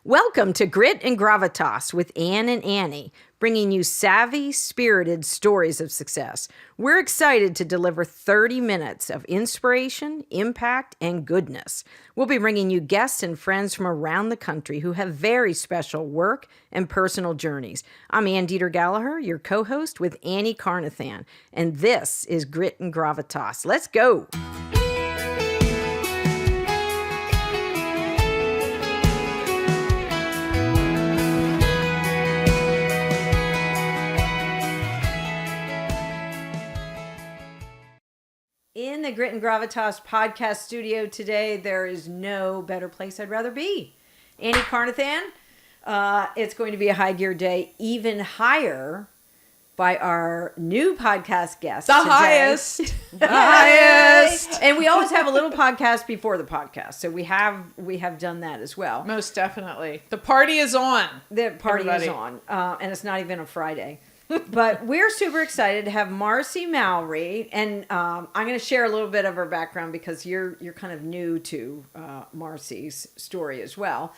Welcome to Grit and Gravitas with Ann and Annie, bringing you savvy, spirited stories of success. We're excited to deliver 30 minutes of inspiration, impact, and goodness. We'll be bringing you guests and friends from around the country who have very special work and personal journeys. I'm Ann Deeter Gallaher, your co-host with Annie Carnathan, and this is Grit and Gravitas. Let's go! In the Grit and Gravitas podcast studio today, there is no better place I'd rather be. Annie Carnathan, it's going to be a high gear day, even higher by our new podcast guest. The highest. The highest. And we always have a little podcast before the podcast. So we have done that as well. Most definitely. The party is on. The party is on. And it's not even a Friday. But we're super excited to have Marci Mowery, and I'm going to share a little bit of her background because you're kind of new to Marci's story as well.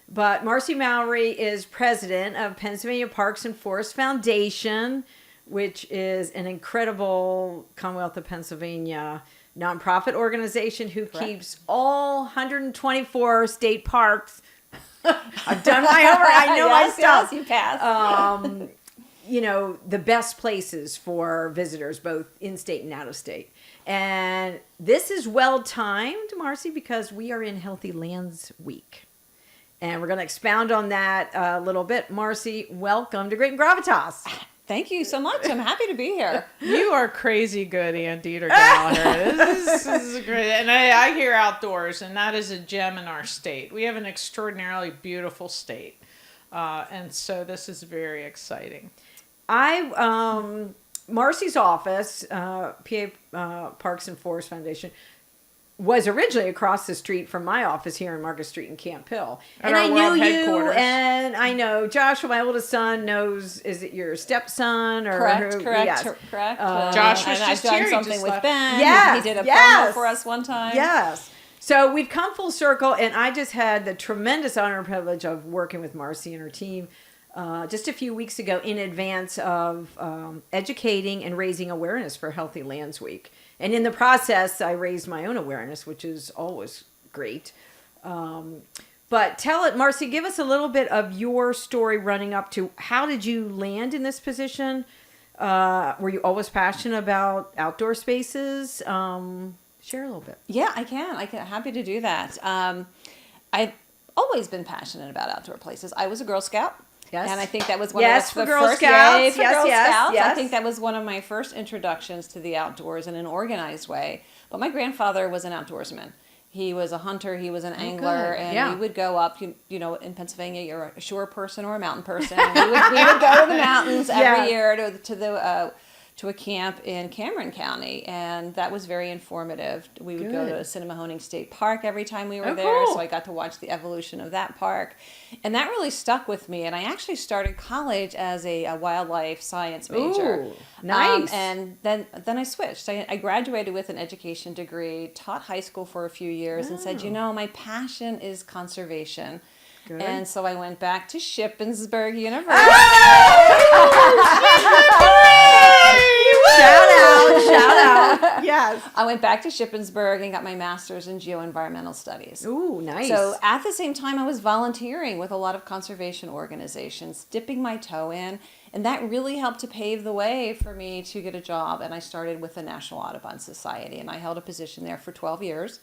But Marci Mowery is president of Pennsylvania Parks and Forest Foundation, which is an incredible Commonwealth of Pennsylvania nonprofit organization who keeps all 124 state parks. I've done my homework. I know my stuff. Yes, you passed. You know, the best places for visitors, both in-state and out-of-state. And this is well-timed, Marci, because we are in Healthy Lands Week. And we're going to expound on that a little bit. Marci, welcome to Grit and Gravitas. Thank you so much. I'm happy to be here. You are crazy good, Ann Deeter Gallaher. This is great. And I hear outdoors, and that is a gem in our state. We have an extraordinarily beautiful state. And so this is very exciting. Marci's office, PA Parks and Forest Foundation, was originally across the street from my office here in Market Street in Camp Hill. And I knew you, and I know Joshua, my oldest son, knows, is it your stepson? Or correct. Yes. Correct. Josh was and just I've done here, something with Ben. Yes, He did a promo for us one time. Yes. So we've come full circle, and I just had the tremendous honor and privilege of working with Marci and her team just a few weeks ago in advance of educating and raising awareness for Healthy Lands Week. And in the process, I raised my own awareness, which is always great. But Marci, give us a little bit of your story running up to how did you land in this position? Were you always passionate about outdoor spaces? Share a little bit. Yeah, I can. Happy to do that. I've always been passionate about outdoor places. I was a Girl Scout. Yes. And I think that was one of the Girl first Scouts. Girl Scouts. Yes. I think that was one of my first introductions to the outdoors in an organized way. But my grandfather was an outdoorsman. He was a hunter, he was an angler, and we would go up, you know, in Pennsylvania, you're a shore person or a mountain person. we would go to the mountains every year to a camp in Cameron County, and that was very informative. We would go to Cinemahoning State Park every time we were there, so I got to watch the evolution of that park, and that really stuck with me. And I actually started college as a wildlife science major. Ooh, nice. And then I switched. I graduated with an education degree, taught high school for a few years, and said, you know, my passion is conservation. Good. And so I went back to Shippensburg University. Shout out. Yes. I went back to Shippensburg and got my master's in geoenvironmental studies. Ooh, nice. So at the same time, I was volunteering with a lot of conservation organizations, dipping my toe in, and that really helped to pave the way for me to get a job. And I started with the National Audubon Society, and I held a position there for 12 years.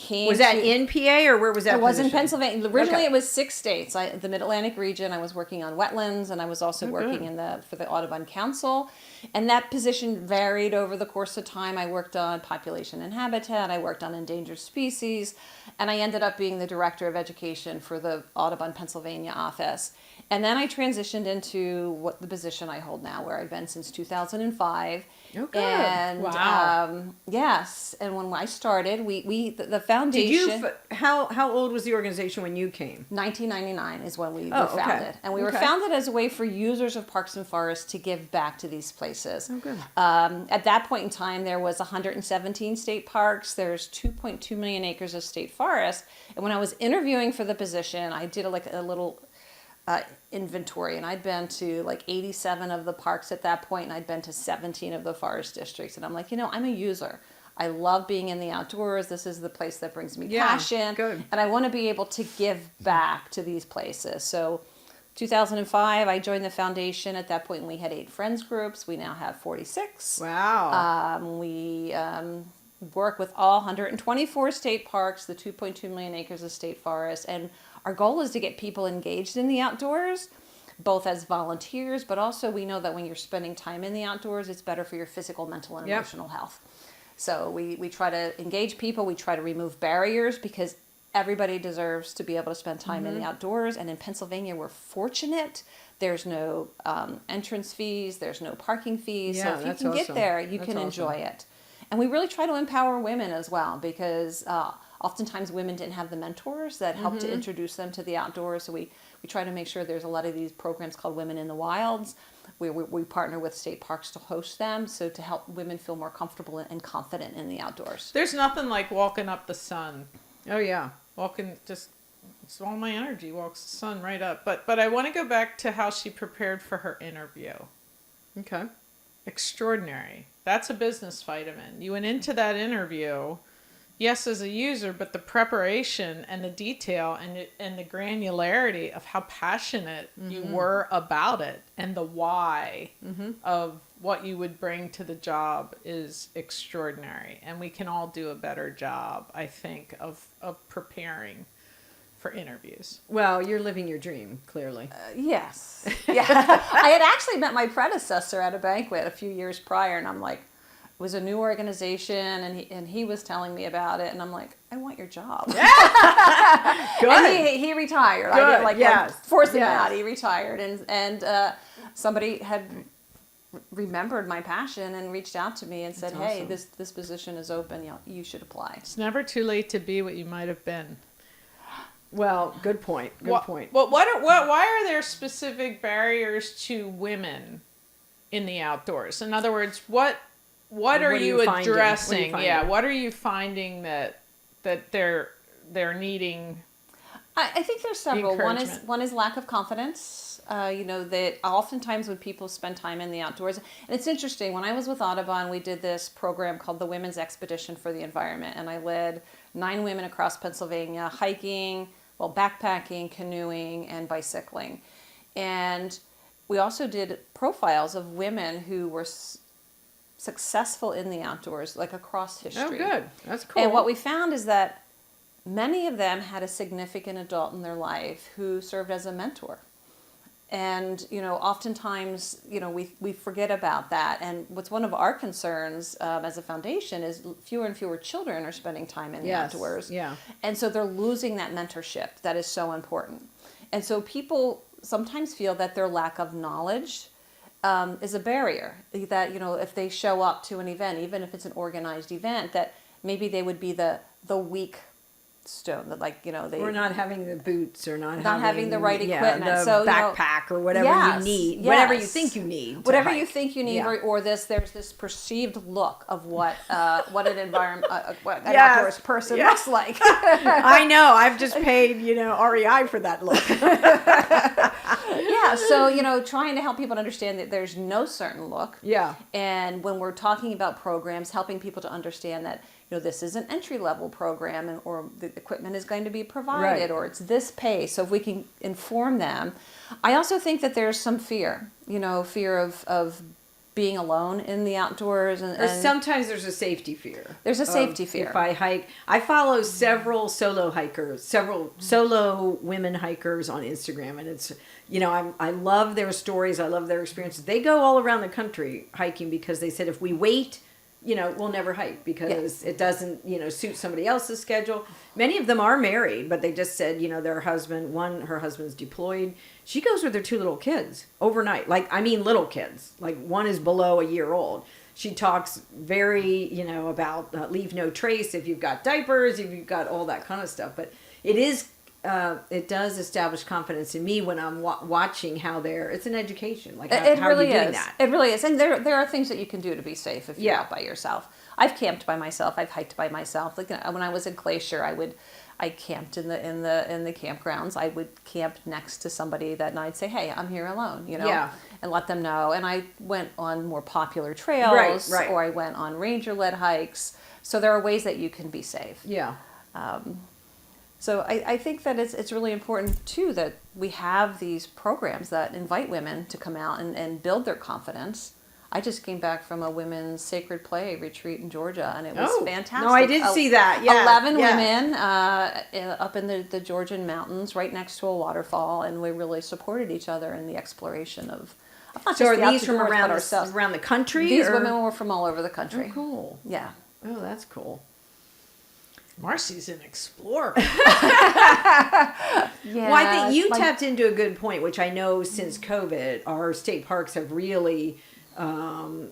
Was that in PA or where was that? It was in Pennsylvania. Originally, it was 6 states. The Mid-Atlantic region. I was working on wetlands, and I was also working for the Audubon Council. And that position varied over the course of time. I worked on population and habitat. I worked on endangered species, and I ended up being the director of education for the Audubon Pennsylvania office. And then I transitioned into the position I hold now, where I've been since 2005. Oh, good. And Wow. yes, and when I started, the foundation. How old was the organization when you came? 1999 is when we were Okay. founded, and we were founded as a way for users of parks and forests to give back to these places. Oh, good. At that point in time, there was 117 state parks. There's 2.2 million acres of state forest. And when I was interviewing for the position, I did a little inventory, and I'd been to like 87 of the parks at that point, and I'd been to 17 of the forest districts. And I'm like, I'm a user. I love being in the outdoors. This is the place that brings me passion. Good. And I want to be able to give back to these places. So 2005, I joined the foundation. At that point, we had 8 friends groups. We now have 46. Wow. We work with all 124 state parks, the 2.2 million acres of state forest. And our goal is to get people engaged in the outdoors, both as volunteers, but also we know that when you're spending time in the outdoors, it's better for your physical, mental, and emotional health. So we try to engage people. We try to remove barriers because everybody deserves to be able to spend time in the outdoors. And in Pennsylvania, we're fortunate. There's no entrance fees. There's no parking fees. Yeah, so if you that's can get awesome. there, you That's can awesome. enjoy it. And we really try to empower women as well because oftentimes women didn't have the mentors that helped to introduce them to the outdoors. So we try to make sure there's a lot of these programs called Women in the Wilds. We partner with state parks to host them, so to help women feel more comfortable and confident in the outdoors. There's nothing like walking up the sun. Oh, yeah. Walking, just, it's all my energy walks the sun right up. But I want to go back to how she prepared for her interview. Okay. Extraordinary. That's a business vitamin. You went into that interview, yes, as a user, but the preparation and the detail and the granularity of how passionate you were about it and the why of what you would bring to the job is extraordinary. And we can all do a better job, I think, of preparing for interviews. Well, you're living your dream, clearly. Yes. Yeah. I had actually met my predecessor at a banquet a few years prior, and I'm like, it was a new organization, and he was telling me about it, and I'm like, I want your job. Good. And he retired. I didn't like force him Yes. out. He retired, and somebody had remembered my passion and reached out to me and said, That's "Hey, awesome. this position is open. You should apply." It's never too late to be what you might have been. Well, good point. Good point. Well, why are there specific barriers to women in the outdoors? In other words, what are you addressing? Yeah, what are you finding that they're needing? I think there's several. Encouragement. One is lack of confidence. That oftentimes when people spend time in the outdoors, and it's interesting. When I was with Audubon, we did this program called the Women's Expedition for the Environment, and I led 9 women across Pennsylvania hiking, backpacking, canoeing, and bicycling. And we also did profiles of women who were successful in the outdoors, like across history. Oh, good. That's cool. And what we found is that many of them had a significant adult in their life who served as a mentor. And, oftentimes, we forget about that. And what's one of our concerns as a foundation is fewer and fewer children are spending time in the outdoors. Yeah. And so they're losing that mentorship that is so important. And so people sometimes feel that their lack of knowledge is a barrier. That, if they show up to an event, even if it's an organized event, that maybe they would be the weak stone, that or not having the boots, or not having the right equipment, the so backpack or whatever you need, whatever you think you need, whatever you think you need, or there's this perceived look of what an environment, what an outdoors person looks like. I know. I've just paid REI for that look. Yeah, so trying to help people to understand that there's no certain look. Yeah. And when we're talking about programs, helping people to understand that this is an entry-level program, or the equipment is going to be provided, or it's this pay. So if we can inform them. I also think that there's some fear, fear of being alone in the outdoors. And sometimes there's a safety fear. There's a safety fear. If I hike, I follow several solo hikers, several solo women hikers on Instagram. And it's, I love their stories. I love their experiences. They go all around the country hiking because they said, if we wait, we'll never hike because it doesn't, suit somebody else's schedule. Many of them are married, but they just said, her husband's deployed. She goes with her 2 little kids overnight. Little kids. Like one is below a year old. she talks very, about leave no trace if you've got diapers, if you've got all that kind of stuff. But it does establish confidence in me when I'm watching how it's an education. Like, how really are you doing is. that? It really is. And there are things that you can do to be safe if you're out by yourself. I've camped by myself. I've hiked by myself. Like, when I was in Glacier, I camped in the campgrounds. I would camp next to somebody that, and I'd say, "Hey, I'm here alone," and let them know. And I went on more popular trails, Right. or I went on ranger-led hikes. So there are ways that you can be safe. Yeah. So I think that it's really important too that we have these programs that invite women to come out and build their confidence. I just came back from a women's sacred play retreat in Georgia, and it was fantastic. No, I did see that. Yeah, 11 women up in the Georgian mountains, right next to a waterfall, and we really supported each other in the exploration of. Not So, just are these from around the country? These women were from all over the country. Oh, cool. Yeah. Oh, that's cool. Marci's an explorer. Yeah. Well, I think you tapped into a good point, which I know since COVID, our state parks have really come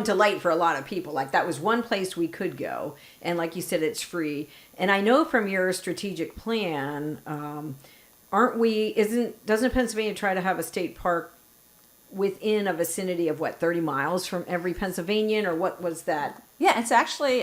to light for a lot of people. Like, that was one place we could go, and like you said, it's free. And I know from your strategic plan, doesn't Pennsylvania try to have a state park within a vicinity of 30 miles from every Pennsylvanian, or what was that? Yeah, it's actually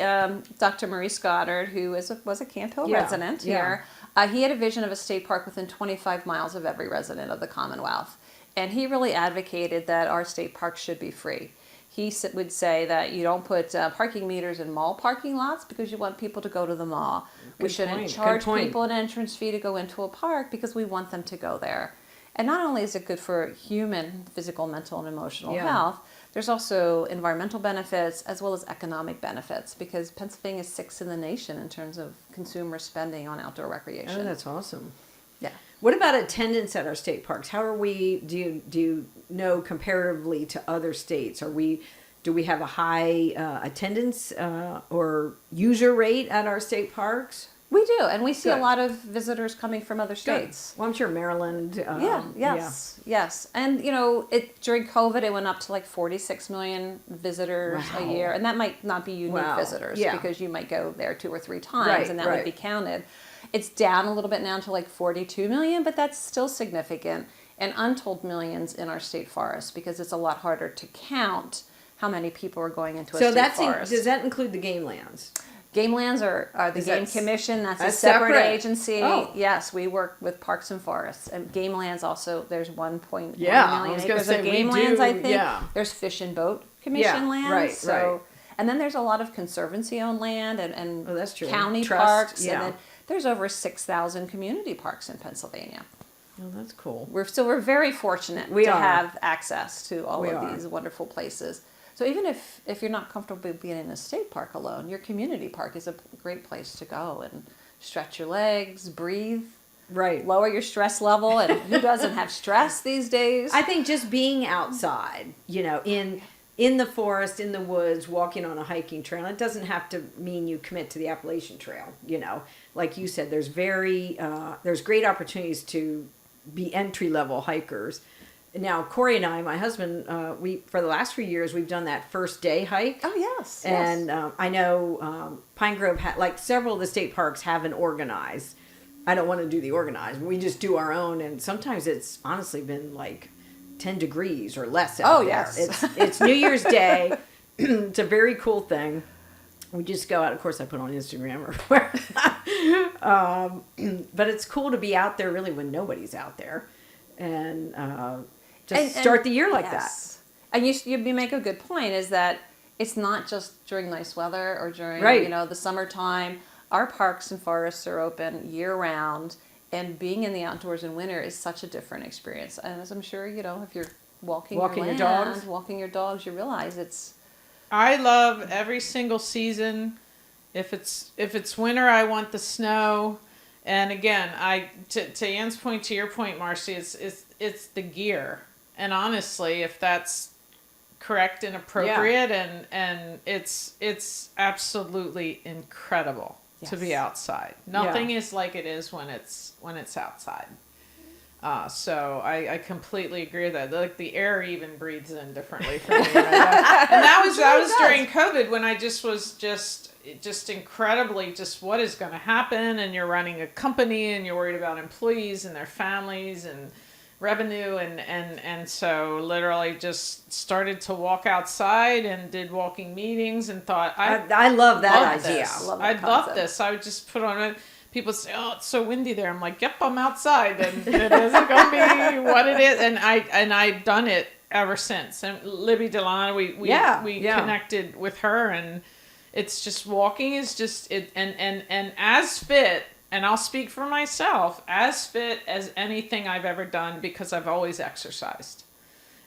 Dr. Maurice Goddard, who was a Camp Hill resident here. He had a vision of a state park within 25 miles of every resident of the Commonwealth. And he really advocated that our state parks should be free. He would say that you don't put parking meters in mall parking lots because you want people to go to the mall. We shouldn't charge people an entrance fee to go into a park because we want them to go there. And not only is it good for human, physical, mental, and emotional health, there's also environmental benefits as well as economic benefits, because Pennsylvania is 6th in the nation in terms of consumer spending on outdoor recreation. Oh, that's awesome. Yeah. What about attendance at our state parks? How are we? Do you know comparatively to other states? Do we have a high attendance or user rate at our state parks? We do, and we see a lot of visitors coming from other states. Well, I'm sure Maryland. Yes. And during COVID, it went up to 46 million visitors a year, and that might not be unique visitors because you might go there 2 or 3 times, and that would be counted. It's down a little bit now to 42 million, but that's still significant, and untold millions in our state forests, because it's a lot harder to count how many people are going into a state forest. Does that include the game lands? Game lands are the Game Commission. That's a separate agency. Oh. Yes, we work with Parks and Forests. And game lands also, there's 1.1 million acres of game lands, I think. Yeah. There's Fish and Boat Commission lands. Right. And then there's a lot of conservancy-owned land and that's true. County parks. Yeah. And then there's over 6,000 community parks in Pennsylvania. Oh, that's cool. We're very fortunate to have access to all of these wonderful places. So even if you're not comfortable being in a state park alone, your community park is a great place to go and stretch your legs, breathe, lower your stress level. And who doesn't have stress these days? I think just being outside, in the forest, in the woods, walking on a hiking trail, it doesn't have to mean you commit to the Appalachian Trail. Like you said, there's great opportunities to be entry-level hikers. Now, Corey and I, my husband, for the last few years, we've done that first day hike. Oh, yes. And I know Pine Grove, several of the state parks have an organized. I don't want to do the organized. We just do our own. And sometimes it's honestly been 10 degrees or less out there. Yes. It's New Year's Day. It's a very cool thing. We just go out. Of course, I put on Instagram or where. But it's cool to be out there really when nobody's out there. And start the year like that. And you make a good point, is that it's not just during nice weather or during the summertime. Our parks and forests are open year round, and being in the outdoors in winter is such a different experience. And as I'm sure if you're walking your dogs, you realize it's. I love every single season. If it's winter, I want the snow. And again, to Ann's point, to your point, Marci, it's the gear. And honestly, if that's correct and appropriate, and it's absolutely incredible to be outside. Nothing is like it is when it's outside. So I completely agree with that. Like the air even breathes in differently for me. Right? And that was during COVID when I was just incredibly just what is going to happen, and you're running a company and you're worried about employees and their families and revenue, and so literally just started to walk outside and did walking meetings and thought I love that idea. This. Love I that love concept. this. I would just put on it. People say, "Oh, it's so windy there." I'm like, "Yep, I'm outside, and it isn't going to be what it is." And I've done it ever since. And Libby Delana, we connected with her, and it's just walking is just it, and as fit. And I'll speak for myself, as fit as anything I've ever done because I've always exercised.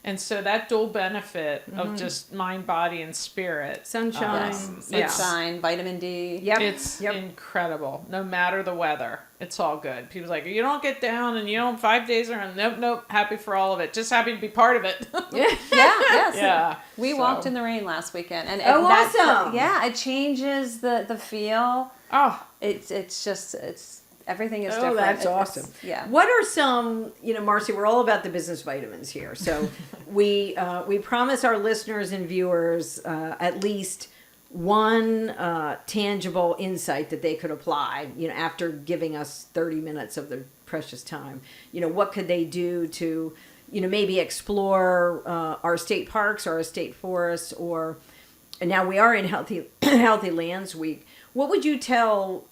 And so that dual benefit of just mind, body, and spirit. Sunshine. Sunshine, vitamin D. Yep. It's incredible. No matter the weather, it's all good. People's like, you don't get down and you don't 5 days around. Nope. Happy for all of it. Just happy to be part of it. Yeah. We walked in the rain last weekend. And awesome. It changes the feel. Oh. It's everything is different. That's awesome. What are some, Marci, we're all about the business vitamins here. So we promise our listeners and viewers at least one tangible insight that they could apply, after giving us 30 minutes of their precious time. What could they do to, maybe explore our state parks or our state forests, and now we are in Healthy Lands Week. What would you tell,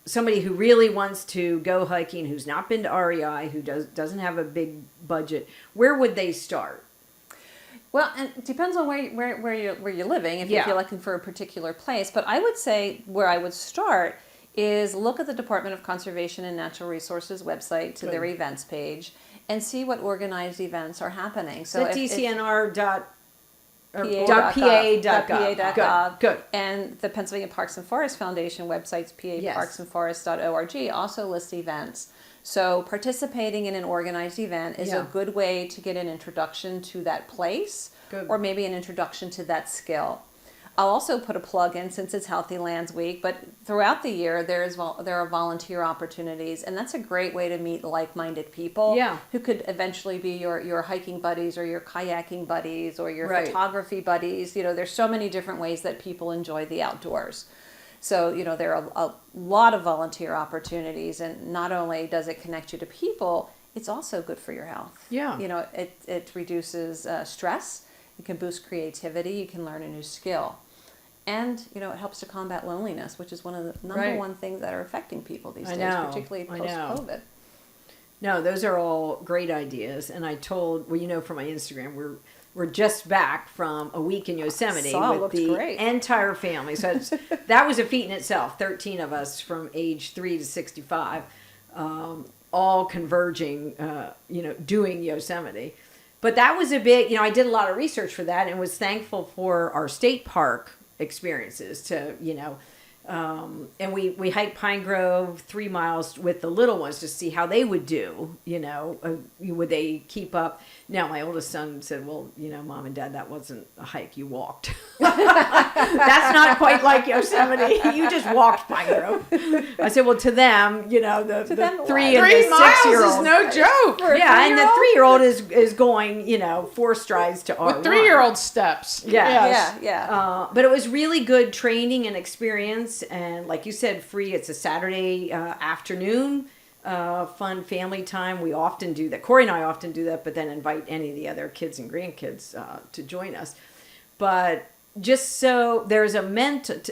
somebody who really wants to go hiking, who's not been to REI, who doesn't have a big budget? Where would they start? Well, and it depends on where you're living, if you're looking for a particular place. But I would say where I would start is look at the Department of Conservation and Natural Resources website to their events page and see what organized events are happening. So DCNR.pa.gov. Good. And the Pennsylvania Parks and Forest Foundation website's paparksandforest.org also lists events. So participating in an organized event is a good way to get an introduction to that place or maybe an introduction to that skill. I'll also put a plug in since it's Healthy Lands Week, but throughout the year there are volunteer opportunities, and that's a great way to meet like-minded people who could eventually be your hiking buddies or your kayaking buddies or your photography buddies. There's so many different ways that people enjoy the outdoors. So, there are a lot of volunteer opportunities, and not only does it connect you to people, it's also good for your health. Yeah. It reduces stress. It can boost creativity. You can learn a new skill. And, it helps to combat loneliness, which is one of the number one things that are affecting people these days, particularly post-COVID. No, those are all great ideas. And I told, from my Instagram, we're just back from a week in Yosemite with the entire family. So that was a feat in itself. 13 of us from age 3 to 65, all converging, doing Yosemite. But that was a big, I did a lot of research for that and was thankful for our state park experiences to, and we hiked Pine Grove 3 miles with the little ones to see how they would do, would they keep up? Now my oldest son said, well, Mom and Dad, that wasn't a hike, you walked. That's not quite like Yosemite. You just walked Pine Grove. I said, well, to them, the 3 and the 6 year miles is no joke. And the 3-year-old is going, 4 strides to R1. With 3-year-old steps. Yeah. But it was really good training and experience, and like you said, free. It's a Saturday afternoon, fun family time. We often do that. Corey and I often do that, but then invite any of the other kids and grandkids to join us. But just so there's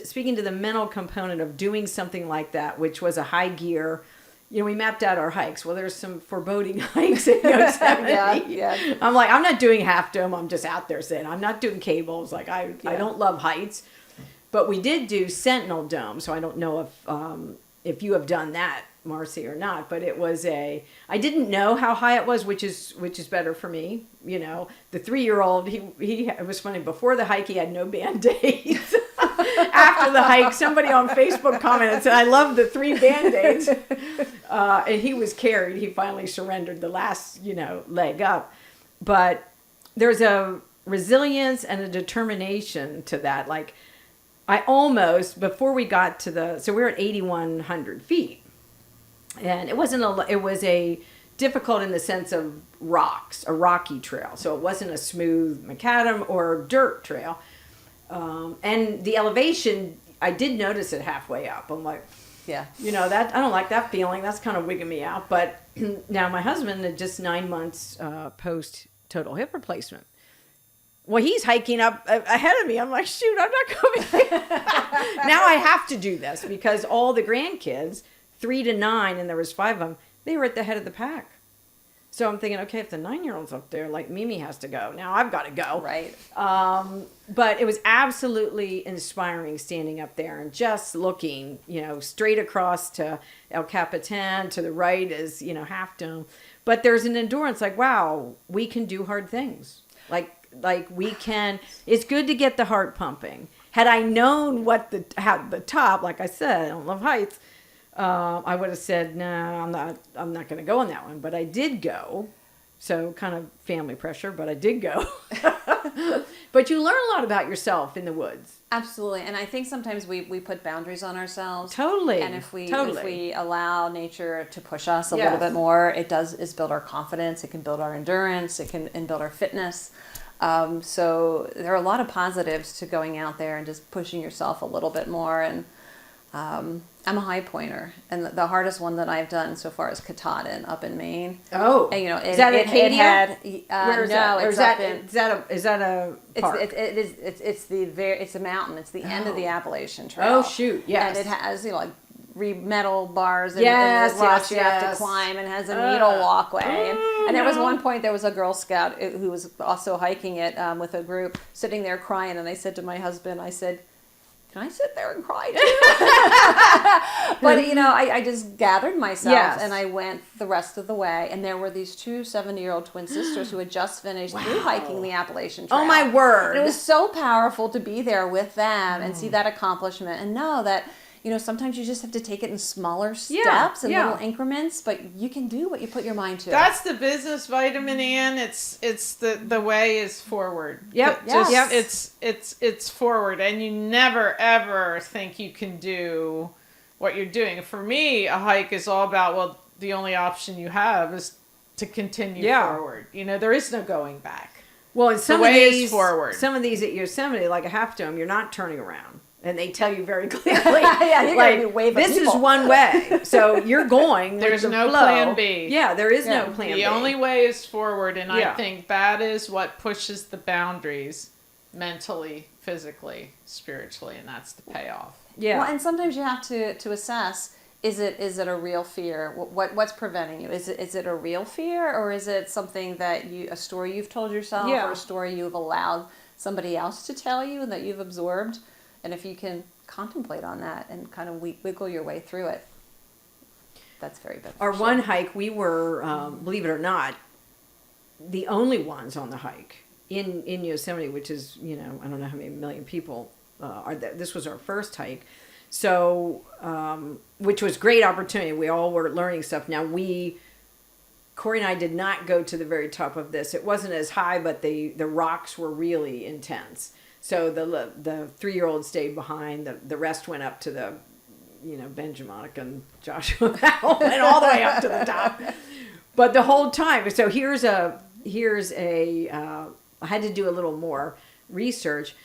speaking to the mental component of doing something like that, which was a high gear. We mapped out our hikes. Well, there's some foreboding hikes in Yosemite. I'm like, I'm not doing Half Dome. I'm just out there saying, I'm not doing cables. Like I don't love heights. But we did do Sentinel Dome, so I don't know if you have done that, Marci, or not. But it was I didn't know how high it was, which is better for me. The 3-year-old, it was funny. Before the hike, he had no Band-Aids. After the hike, somebody on Facebook commented and said, I love the 3 Band-Aids. And he was carried. He finally surrendered the last, leg up. But there's a resilience and a determination to that. Like, I almost, before we got to so we were at 8,100 feet. And it was a difficult in the sense of rocks, a rocky trail. So it wasn't a smooth macadam or dirt trail. And the elevation, I did notice it halfway up. I'm like, Yeah. that I don't like that feeling. That's kind of wigging me out. But now my husband had just 9 months post total hip replacement. Well, he's hiking up ahead of me. I'm like, shoot, I'm not going. Now I have to do this because all the grandkids, 3 to 9, and there was 5 of them, they were at the head of the pack. So I'm thinking, okay, if the 9-year-old's up there, like Mimi has to go. Now I've got to go. Right. But it was absolutely inspiring standing up there and just looking, straight across to El Capitan. To the right is, Half Dome. But there's an endurance like, wow, we can do hard things. Like we can, it's good to get the heart pumping. Had I known how the top, like I said, I don't love heights, I would have said, no, I'm not going to go on that one. But I did go. So kind of family pressure, but I did go. But you learn a lot about yourself in the woods. Absolutely. And I think sometimes we put boundaries on ourselves. Totally. And if we Totally. allow nature to push us a Yes. little bit more, it's build our confidence, it can build our endurance, and build our fitness. So there are a lot of positives to going out there and just pushing yourself a little bit more. And I'm a high pointer, and the hardest one that I've done so far is Carnathan up in Maine. Oh, And, is that Acadia? Where is that? Is that a park? It's a mountain. It's the end of the Appalachian Trail. Oh shoot! Yes, and it has metal bars and, yes, and rocks yes, you have yes. to climb, and has a needle walkway. And there was one point there was a Girl Scout who was also hiking it with a group, sitting there crying, and I said to my husband, I said, can I sit there and cry too? But I just gathered myself, Yes. and I went the rest of the way, and there were these 2 70-year-old twin sisters who had just finished through hiking the Appalachian Trail. Oh my word! And it was so powerful to be there with them and see that accomplishment, and know that sometimes you just have to take it in smaller steps and little increments, but you can do what you put your mind to. That's the business, vitamin Ann. It's the way is forward. Yep. It's forward, and you never ever think you can do what you're doing. For me, a hike is all about, the only option you have is to continue forward. There is no going back. Well, and The way is forward. Some of these at Yosemite, like a Half Dome, you're not turning around. And they tell you very clearly, you're going to be waving this people. is one way. So you're going. There's with the no flow. plan B. Yeah, there is no plan B. The only way is forward, and Yeah. I think that is what pushes the boundaries mentally, physically, spiritually, and that's the payoff. Yeah. Well, and sometimes you have to assess, is it a real fear? What's preventing you? Is it a real fear, or is it something that a story you've told yourself, or a story you've allowed somebody else to tell you and that you've absorbed? And if you can contemplate on that and kind of wiggle your way through it, that's very beneficial. Our one hike, we were, believe it or not, the only ones on the hike in Yosemite, which is, I don't know how many million people are there. This was our first hike. So, which was great opportunity. We all were learning stuff. Now Corey and I did not go to the very top of this. It wasn't as high, but the rocks were really intense. So the 3-year-old stayed behind. The rest went up to the, Benjamin and Joshua went all the way up to the top. But the whole time, so here's a I had to do a little more research,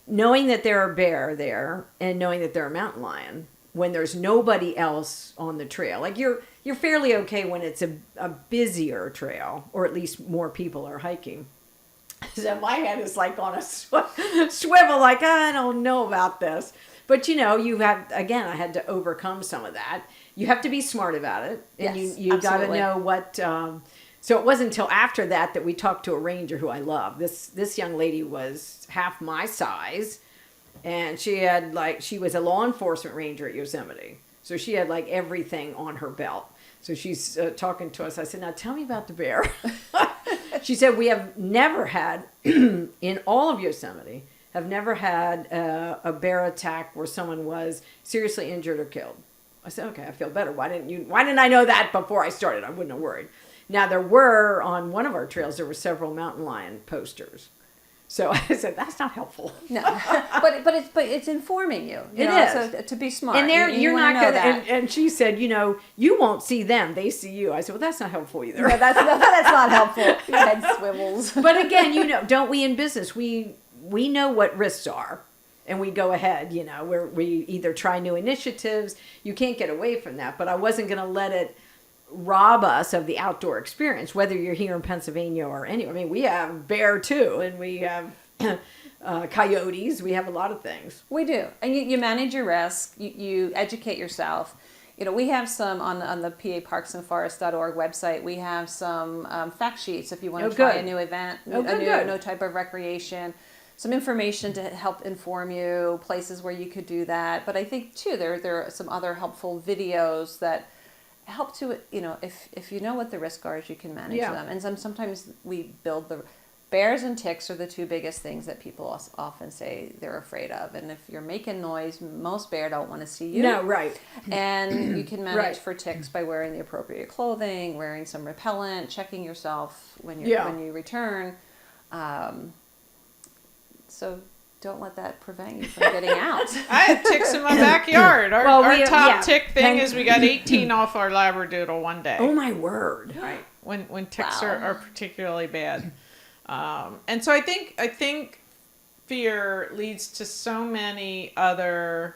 knowing that there are bear there and knowing that there are mountain lion when there's nobody else on the trail. Like you're fairly okay when it's a busier trail, or at least more people are hiking. So my head is like on a swivel, like, I don't know about this. But, you have, again, I had to overcome some of that. You have to be smart about it. And Yes, you got to absolutely. know what, so it wasn't until after that we talked to a ranger who I love. This young lady was half my size, and she was a law enforcement ranger at Yosemite. So she had everything on her belt. So she's talking to us. I said, now tell me about the bear. She said, we have never had, in all of Yosemite, have never had a bear attack where someone was seriously injured or killed. I said, okay, I feel better. Why didn't I know that before I started? I wouldn't have worried. Now, there were, on one of our trails, there were several mountain lion posters. So I said, that's not helpful. No, but it's informing you. It know, is. so to be smart. And there, you're wanna not know going that. to, and she said, you won't see them, they see you. I said, well, that's not helpful either. No, that's not helpful. Your head swivels. But again, don't we in business, we know what risks are. And we go ahead, where we either try new initiatives. You can't get away from that. But I wasn't going to let it rob us of the outdoor experience, whether you're here in Pennsylvania or anywhere. I mean, we have bear too, and we have coyotes. We have a lot of things. We do. And you manage your risk. You educate yourself. We have some on the paparksandforests.org website. We have some fact sheets if you want to try a new event, a new type of recreation. Some information to help inform you, places where you could do that. But I think too there are some other helpful videos that help to if you know what the risks are, you can manage them. And sometimes we build the bears and ticks are the two biggest things that people often say they're afraid of. And if you're making noise, most bear don't want to see you. No, right. And you can manage for ticks by wearing the appropriate clothing, wearing some repellent, checking yourself when you return. So don't let that prevent you from getting out. I had ticks in my backyard. Our top tick thing is we got 18 off our Labradoodle one day. Oh my word! Right, when ticks are particularly bad, and so I think fear leads to so many other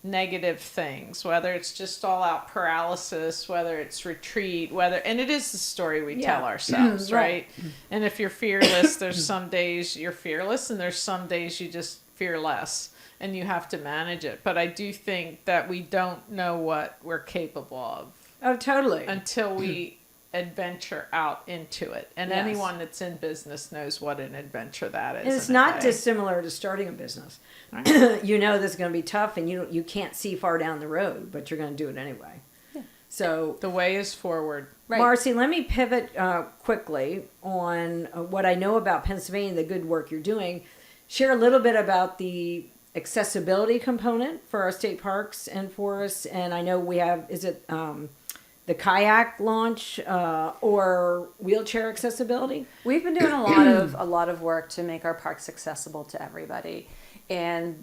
negative things, whether it's just all out paralysis, whether it's retreat, and it is the story we tell ourselves, right? And if you're fearless, there's some days you're fearless and there's some days you just fear less and you have to manage it. But I do think that we don't know what we're capable of. Oh, totally. Until we adventure out into it. And anyone that's in business knows what an adventure that is. And it's not dissimilar to starting a business. Right. This is going to be tough and you can't see far down the road, but you're going to do it anyway. Yeah. So the way is forward. Right. Marci, let me pivot quickly on what I know about Pennsylvania, the good work you're doing. Share a little bit about the accessibility component for our state parks and forests. And I know we have, the kayak launch or wheelchair accessibility? We've been doing a lot of work to make our parks accessible to everybody, and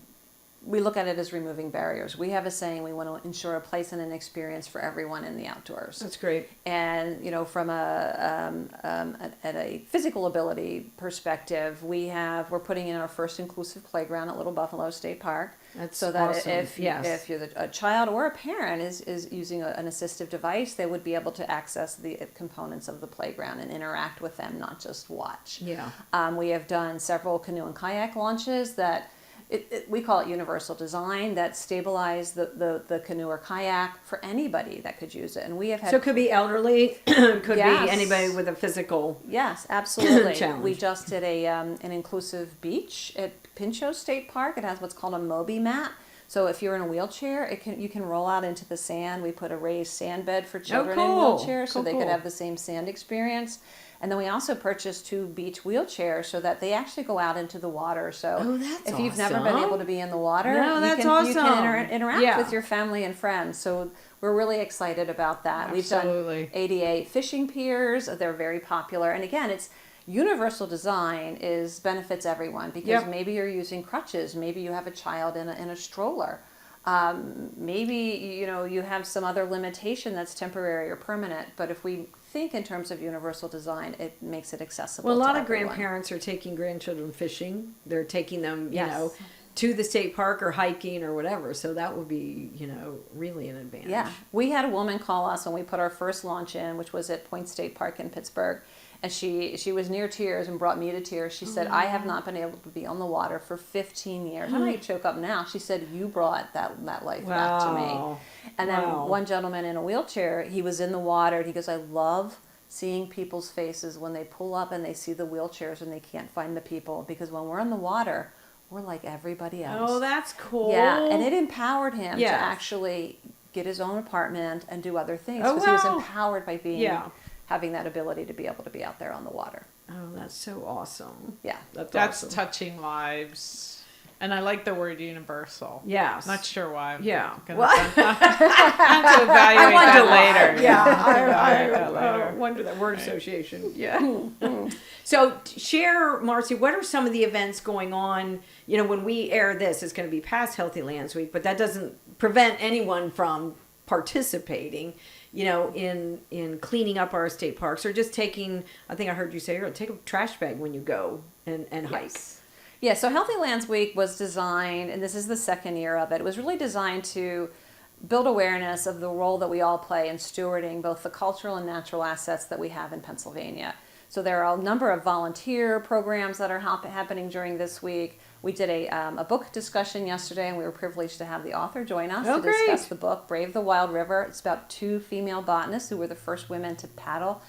we look at it as removing barriers. We have a saying: we want to ensure a place and an experience for everyone in the outdoors. That's great. And from at a physical ability perspective, we're putting in our first inclusive playground at Little Buffalo State Park. That's so that awesome. if you're a child or a parent is using an assistive device, they would be able to access the components of the playground and interact with them, not just watch. Yeah. We have done several canoe and kayak launches that we call it universal design, that stabilize the canoe or kayak for anybody that could use it. And we have had, so it could be elderly, could be anybody with a physical absolutely challenge. We just did an inclusive beach at Pinchot State Park. It has what's called a Moby mat. So if you're in a wheelchair, you can roll out into the sand. We put a raised sand bed for children in wheelchairs so they could have the same sand experience. And then we also purchased 2 beach wheelchairs so that they actually go out into the water. So if you've never been able to be in the water, you can interact with your family and friends. So we're really excited about that. Absolutely. We've done 88 fishing piers. They're very popular. And again, it's universal design benefits everyone because maybe you're using crutches. Maybe you have a child in a stroller. Maybe you have some other limitation that's temporary or permanent, but if we think in terms of universal design, it makes it accessible. Well, a lot of everyone. grandparents are taking grandchildren fishing. They're taking them, to the state park or hiking or whatever. So that would be, really an advantage. Yeah, we had a woman call us when we put our first launch in, which was at Point State Park in Pittsburgh. And she was near tears and brought me to tears. She said, I have not been able to be on the water for 15 years. I might choke up now. She said, you brought that life back to me. And then one gentleman in a wheelchair, he was in the water. And he goes, I love seeing people's faces when they pull up and they see the wheelchairs and they can't find the people. Because when we're in the water, we're like everybody else. Oh, that's cool. Yeah, and it empowered him to actually get his own apartment and do other things. Because he was empowered by being... having that ability to be able to be out there on the water. Oh, that's so awesome. Yeah. That's awesome. Touching lives. And I like the word universal. Yes. Not sure why. I'm Yeah. gonna Well, have to evaluate wonder that later. Yeah, Evaluate that I later. wonder that word association. Yeah. So share, Marci, what are some of the events going on? You know, when we air this, it's going to be past Healthy Lands Week, but that doesn't prevent anyone from participating, you know, in cleaning up our state parks, or just taking, I think I heard you say earlier, take a trash bag when you go and hike. Yeah, so Healthy Lands Week was designed, and this is the second year of it, it was really designed to build awareness of the role that we all play in stewarding both the cultural and natural assets that we have in Pennsylvania. So there are a number of volunteer programs that are happening during this week. We did a book discussion yesterday, and we were privileged to have the author join us to discuss the book, Brave the Wild River. It's about 2 female botanists who were the first women to paddle,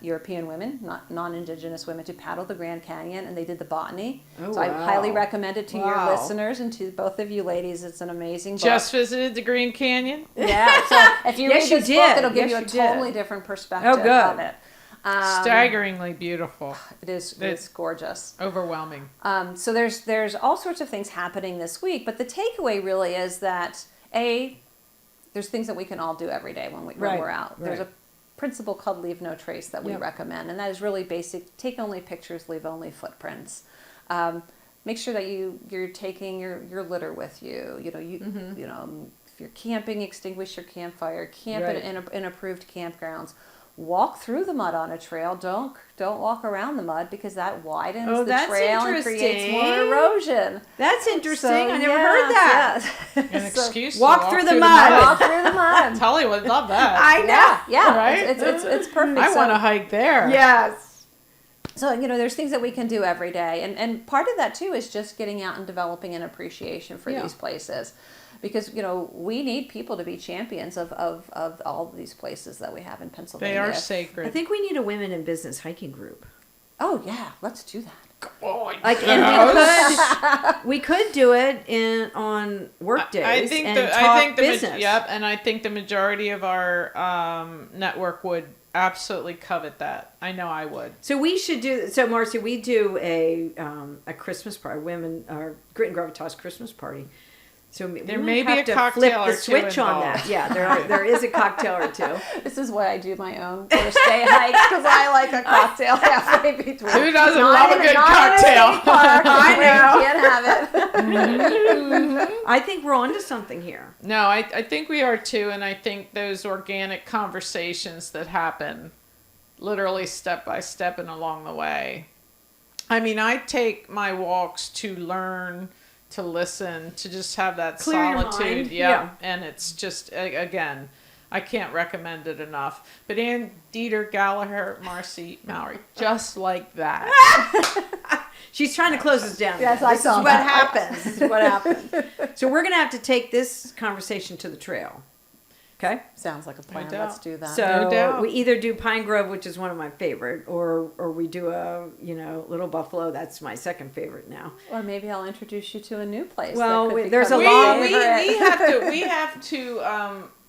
European women, not non-Indigenous women, to paddle the Grand Canyon, and they did the botany. Oh, so I wow. highly recommend it to your Wow. listeners and to both of you ladies. It's an amazing book. Just visited the Green Canyon. Yeah, so if you Yes, read you this did. book, it'll give Yes, you a you did. totally different perspective good. of it. Staggeringly beautiful. It's gorgeous. Overwhelming. So there's all sorts of things happening this week, but the takeaway really is that there's things that we can all do every day when we're out. There's a principle called leave no trace that we recommend, and that is really basic. Take only pictures, leave only footprints. Make sure that you're taking your litter with you. You know, if you're camping, extinguish your campfire. Camp in approved campgrounds. Walk through the mud on a trail. Don't walk around the mud, because that widens the trail and creates more erosion. That's interesting. So, I never heard that. Yeah. An excuse to walk through the mud. Walk through the mud. Tully would love that. I know. Yeah, Right? It's perfect. I So- want to hike there. Yes. So, you know, there's things that we can do every day. And part of that, too, is just getting out and developing an appreciation for these places. Because, you know, we need people to be champions of all these places that we have in Pennsylvania. They are sacred. I think we need a women in business hiking group. Oh, yeah. Let's do that. Like, and we could do it on work days. I think and the business. Yep, and I think the majority of our network would absolutely covet that. I know I would. So we should do. So Marci, we do a Christmas party, women or Grit and Gravitas Christmas party. So There we may have be a to cocktail flip or the two switch on involved. that. Yeah, there is a cocktail or two. This is why I do my own first day hikes, because I like a cocktail halfway between. Who doesn't Not love a in good not in a cocktail? state park, I where know. You can't have it. I think we're onto something here. No, I think we are too, and I think those organic conversations that happen literally step by step and along the way. I mean, I take my walks to learn, to listen, to just have that Clear your solitude. mind. Yep. Yeah. And it's just, again, I can't recommend it enough. But Deeter, Gallaher, Marci Mowery, just like that. She's trying to close us down. Yes, I This saw is what that. happens. This is what happens. So we're going to have to take this conversation to the trail. Okay? Sounds like a plan. doubt. Let's do that. So No doubt. we either do Pine Grove, which is one of my favorite, or we do a, Little Buffalo. That's my second favorite now. Or maybe I'll introduce you to a new place. Well, that could there's become a your long- favorite. we have to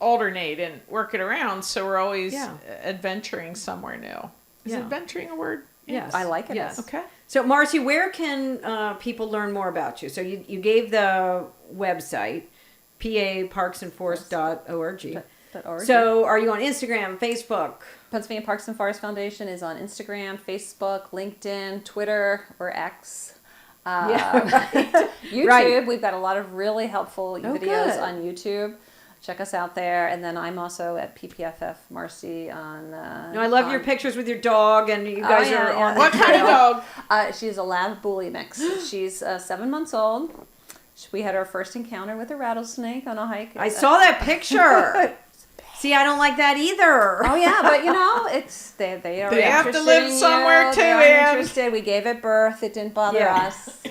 alternate and work it around, so we're always Yeah. adventuring somewhere new. Is Yeah. adventuring a word? Yes. I like it. Yes. Okay. So, Marci, where can people learn more about you? So you gave the website, paparksandforest.org. So are you on Instagram, Facebook? Pennsylvania Parks and Forest Foundation is on Instagram, Facebook, LinkedIn, Twitter, or X. YouTube. Right. We've got a lot of really helpful videos good. on YouTube. Check us out there. And then I'm also at PPFF Marci on. No, I love your pictures with your dog, and you guys yeah, are yeah. on. What kind of dog? She's a lab bully mix. She's 7 months old. We had our first encounter with a rattlesnake on a hike. I saw that picture. See, I don't like that either. Oh yeah, but it's they are. They have to interested live in somewhere you. too, They are Ann. interested. We gave it birth. It didn't bother Yeah. us.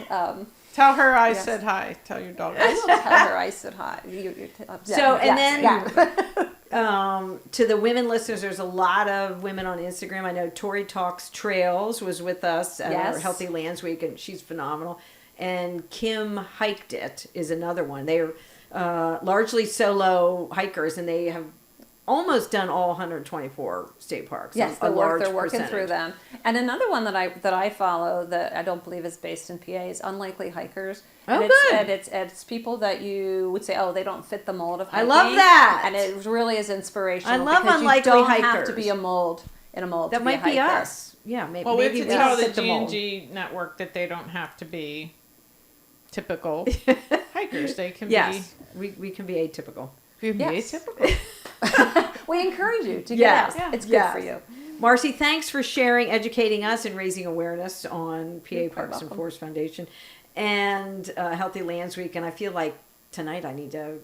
Tell her I Yes. said hi. Tell your dog. I will tell her I said hi. So, and then to the women listeners, there's a lot of women on Instagram. I know Tori Talks Trails was with us at our Yes. Healthy Lands Week, and she's phenomenal. And Kim Hiked It is another one. They're largely solo hikers, and they have almost done all 124 state parks. Yes, a large they're working percentage. through them. And another one that I follow that I don't believe is based in PA is Unlikely Hikers. Oh, and good. It's people that you would say, oh, they don't fit the mold of I hiking. love that. And it really is inspirational. I love because Unlikely you don't Hikers. have to be a mold in a mold. That to might be, be a hiker. us. Yeah, maybe. Well, we have maybe to tell the fit mold. G&G network that they don't have to be typical hikers. They can Yes, we can be atypical. be Yes. atypical. We encourage you to Yes. get out. It's good Yes. for you. Marci, thanks for sharing, educating us, and raising awareness on PA Parks and welcome. Forest Foundation and Healthy Lands Week. And I feel like tonight I need to,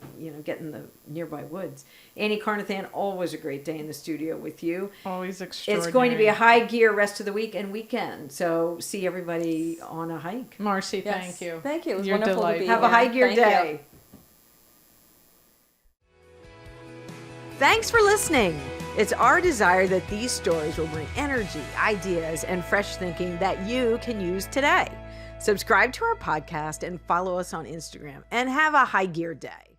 get in the nearby woods. Annie Carnathan, always a great day in the studio with you. Always extraordinary. It's going to be a high gear rest of the week and weekend. So see everybody on a hike. Marci, Yes. thank you. Thank you. It was You're wonderful to be delightful. Have a here. high gear Thank you. day. Thanks for listening. It's our desire that these stories will bring energy, ideas, and fresh thinking that you can use today. Subscribe to our podcast and follow us on Instagram, and have a high gear day.